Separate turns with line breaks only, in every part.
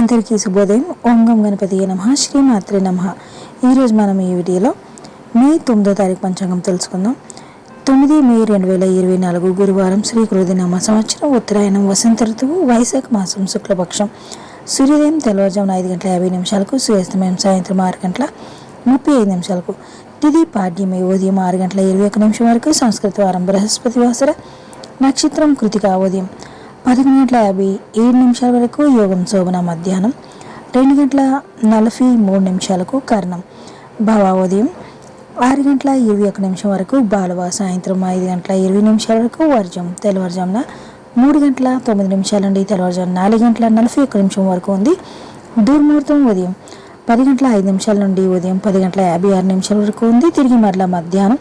అందరికీ శుభోదయం. ఓం గం గణపతియే నమః. శ్రీమాత్రే నమః. ఈరోజు మనం ఈ వీడియోలో మే 9వ తారీఖు పంచాంగం తెలుసుకుందాం. 9 మే 2024 గురువారం, శ్రీ క్రోధినామ సంవత్సరం, ఉత్తరాయణం, వసంత ఋతువు, వైశాఖ మాసం, శుక్లపక్షం. సూర్యోదయం తెల్లవారుజామున 5:50 సూర్యాస్తమయం సాయంత్రం 6:35 తిథి పాడ్యమి ఉదయం 6:21 వరకు. సంస్కృత వారం బృహస్పతివాసర. నక్షత్రం కృతిక. ఉదయం 11:57 వరకు. యోగం శోభన. మధ్యాహ్నం 2:43 కర్ణం. భవ ఉదయం 6:21 వరకు. బాలవ సాయంత్రం 5:20 వరకు. వర్జం తెల్లవారుజామున 3:09 నుండి తెల్లవారుజామున 4:41 వరకు ఉంది. దుర్ముహూర్తం ఉదయం 10:05 నుండి ఉదయం 10:56 వరకు ఉంది. తిరిగి మరలా మధ్యాహ్నం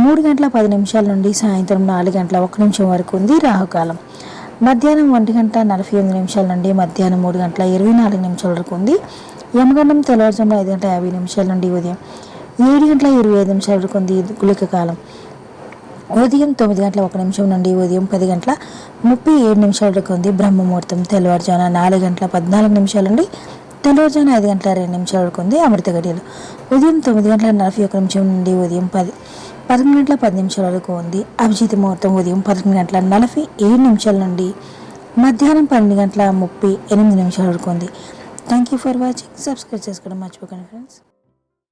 3:10 నుండి సాయంత్రం 4:01 వరకు ఉంది. రాహుకాలం మధ్యాహ్నం 1:48 నుండి మధ్యాహ్నం 3:24 వరకు ఉంది. యమగండం తెల్లవారుజామున 5:50 నుండి ఉదయం 7:25 వరకు ఉంది. గుళిక కాలం ఉదయం 9:01 నుండి ఉదయం 10:37 వరకు ఉంది. బ్రహ్మముహూర్తం తెల్లవారుజామున 4:14 నుండి తెల్లవారుజామున 5:02 వరకు ఉంది. అమృత గడియలు ఉదయం 9:41 నుండి ఉదయం 11:10 వరకు ఉంది. అభిజిత్ ముహూర్తం ఉదయం 11:47 నుండి మధ్యాహ్నం 12:38 వరకు ఉంది. Thank you for watching. Subscribe చేసుకోవడం మర్చిపోకండి ఫ్రెండ్స్.